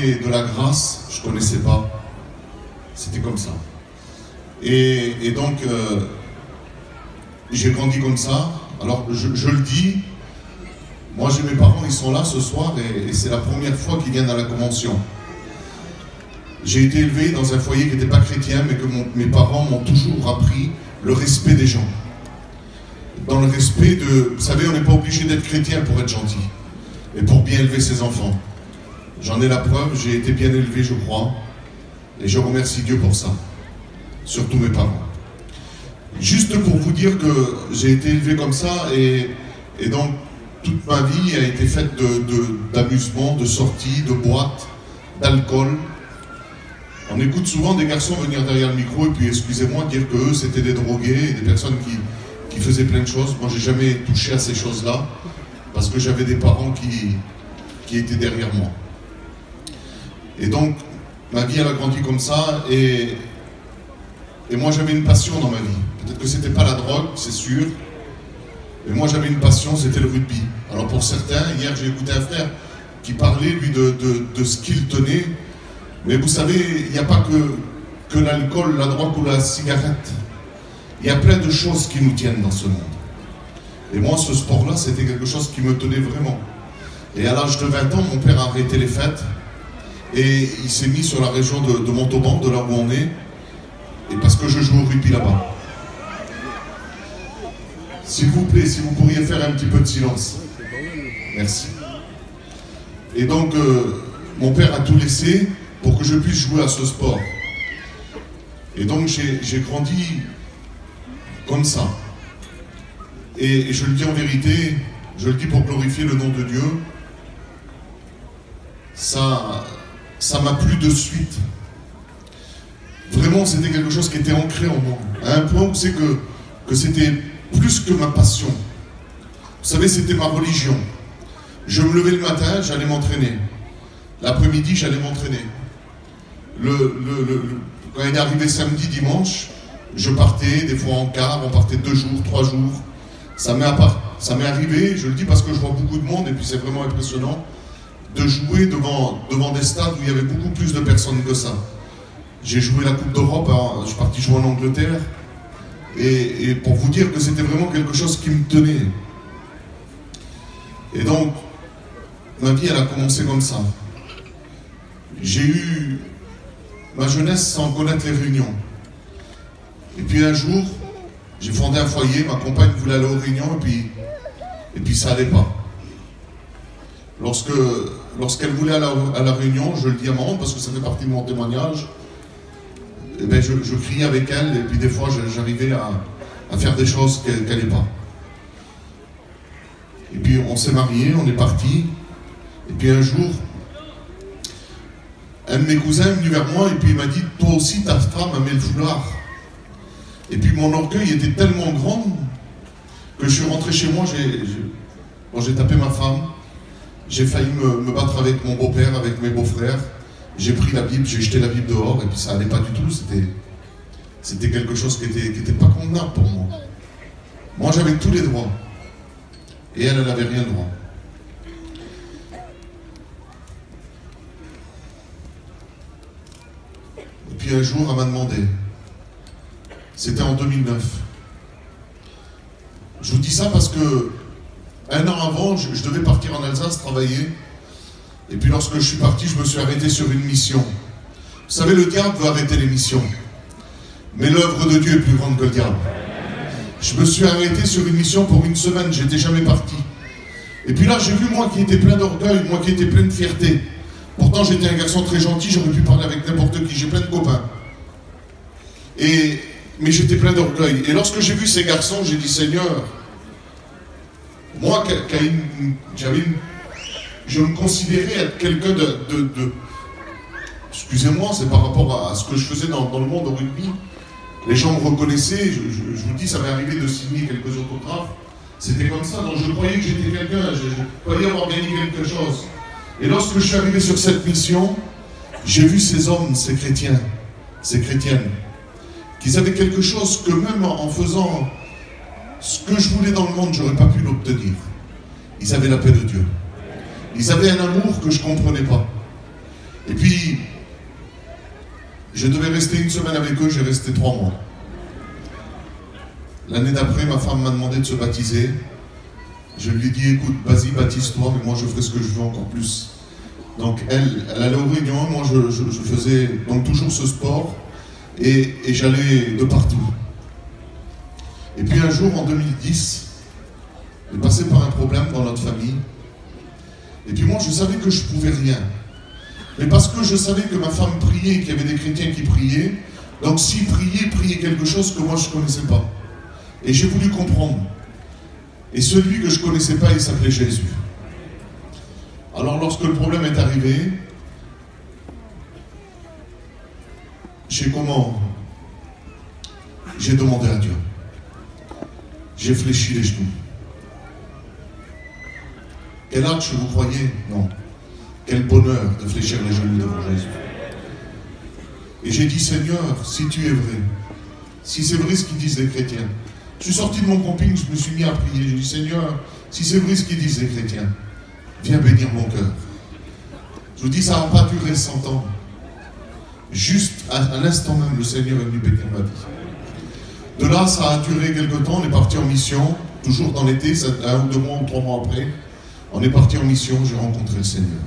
parler de la grâce, je ne connaissais pas. C'était comme ça. Et donc, j'ai grandi comme ça. Alors, je le dis, moi j'ai mes parents, ils sont là ce soir et c'est la première fois qu'ils viennent à la convention. J'ai été élevé dans un foyer qui n'était pas chrétien, mais que mes parents m'ont toujours appris le respect des gens. Dans le respect de... Vous savez, on n'est pas obligé d'être chrétien pour être gentil et pour bien élever ses enfants. J'en ai la preuve, j'ai été bien élevé, je crois, et je remercie Dieu pour ça, surtout mes parents. Juste pour vous dire que j'ai été élevé comme ça, et donc toute ma vie a été faite d'amusement, de sorties, de boîtes, d'alcool. On écoute souvent des garçons venir derrière le micro et puis, excusez-moi, dire qu'eux c'était des drogués et des personnes qui faisaient plein de choses. Moi j'ai jamais touché à ces choses-là, parce que j'avais des parents qui étaient derrière moi. Et donc, ma vie elle a grandi comme ça, et moi j'avais une passion dans ma vie. Peut-être que c'était pas la drogue, c'est sûr, mais moi j'avais une passion, c'était le rugby. Alors pour certains, hier j'ai écouté un frère qui parlait lui de ce qu'il tenait, mais vous savez, il n'y a pas que l'alcool, la drogue ou la cigarette. Il y a plein de choses qui nous tiennent dans ce monde. Et moi ce sport-là, c'était quelque chose qui me tenait vraiment. Et à l'âge de 20 ans, mon père a arrêté les fêtes, et il s'est mis sur la région de Montauban, de là où on est, et parce que je joue au rugby là-bas. S'il vous plaît, si vous pourriez faire un petit peu de silence. Merci. Et donc, mon père a tout laissé pour que je puisse jouer à ce sport. Et donc, j'ai grandi comme ça. Et je le dis en vérité, je le dis pour glorifier le nom de Dieu, ça m'a plu de suite. Vraiment, c'était quelque chose qui était ancré en moi. À un point où c'est que c'était plus que ma passion. Vous savez, c'était ma religion. Je me levais le matin, j'allais m'entraîner. L'après-midi, j'allais m'entraîner. Quand il est arrivé samedi, dimanche, je partais, des fois en quart, on partait 2 jours, 3 jours. Ça m'est arrivé, je le dis parce que je vois beaucoup de monde, et puis c'est vraiment impressionnant, de jouer devant des stades où il y avait beaucoup plus de personnes que ça. J'ai joué la Coupe d'Europe, je suis parti jouer en Angleterre, et pour vous dire que c'était vraiment quelque chose qui me tenait. Et donc, ma vie, elle a commencé comme ça. J'ai eu ma jeunesse sans connaître les réunions. Et puis un jour, j'ai fondé un foyer, ma compagne voulait aller aux réunions, et puis ça n'allait pas. Lorsqu'elle voulait aller à la réunion, je le dis à maman, parce que ça fait partie de mon témoignage, et ben je criais avec elle, et puis des fois j'arrivais à faire des choses qu'elle n'allait pas. Et puis on s'est mariés, on est partis, et puis un jour, un de mes cousins est venu vers moi, et puis il m'a dit, toi aussi ta femme a mis le foulard. Et puis mon orgueil était tellement grand que je suis rentré chez moi, j'ai tapé ma femme, j'ai failli me battre avec mon beau-père, avec mes beaux-frères. J'ai pris la Bible, j'ai jeté la Bible dehors, et puis ça n'allait pas du tout. C'était quelque chose qui était pas convenable pour moi. Moi, j'avais tous les droits. Et elle n'avait rien droit. Et puis un jour, elle m'a demandé. C'était en 2009. Je vous dis ça parce que un an avant, je devais partir en Alsace travailler. Et puis lorsque je suis parti, je me suis arrêté sur une mission. Vous savez, le diable veut arrêter les missions. Mais l'œuvre de Dieu est plus grande que le diable. Je me suis arrêté sur une mission pour 1 semaine, j'étais jamais parti. Et puis là, j'ai vu moi qui étais plein d'orgueil, moi qui étais plein de fierté. Pourtant, j'étais un garçon très gentil, j'aurais pu parler avec n'importe qui, j'ai plein de copains. Mais j'étais plein d'orgueil. Et lorsque j'ai vu ces garçons, j'ai dit, Seigneur, moi, je me considérais être quelqu'un excusez-moi, c'est par rapport à ce que je faisais dans le monde au rugby. Les gens me reconnaissaient, je vous dis, ça m'est arrivé de signer quelques autographes. C'était comme ça, donc je croyais que j'étais quelqu'un, je croyais avoir gagné quelque chose. Et lorsque je suis arrivé sur cette mission, j'ai vu ces hommes, ces chrétiens, ces chrétiennes, qu'ils avaient quelque chose que même en faisant ce que je voulais dans le monde, je n'aurais pas pu l'obtenir. Ils avaient la paix de Dieu. Ils avaient un amour que je ne comprenais pas. Et puis Je devais rester une semaine avec eux, j'ai resté 3 mois. L'année d'après, ma femme m'a demandé de se baptiser. Je lui ai dit, écoute, vas-y, baptise-toi, mais moi je ferai ce que je veux encore plus. Donc elle allait aux réunions, moi je faisais donc toujours ce sport et j'allais de partout. Et puis un jour, en 2010, j'ai passé par un problème dans notre famille. Et puis moi, je savais que je ne pouvais rien. Mais parce que je savais que ma femme priait, qu'il y avait des chrétiens qui priaient, donc s'ils priaient quelque chose que moi je ne connaissais pas. Et j'ai voulu comprendre. Et celui que je ne connaissais pas, il s'appelait Jésus. Alors lorsque le problème est arrivé, j'ai demandé à Dieu. J'ai fléchi les genoux. Quel acte vous croyez? Non. Quel bonheur de fléchir les genoux devant Jésus. Et j'ai dit, Seigneur, si tu es vrai, si c'est vrai ce qu'ils disent les chrétiens. Je suis sorti de mon camping, je me suis mis à prier. J'ai dit, Seigneur, si c'est vrai ce qu'ils disent les chrétiens, viens bénir mon cœur. Je vous dis, ça n'a pas duré 100 ans. Juste à l'instant même, le Seigneur est venu bénir ma vie. De là, ça a duré quelque temps. On est parti en mission, toujours dans l'été, 1 ou 2 mois ou 3 mois après. On est parti en mission, j'ai rencontré le Seigneur.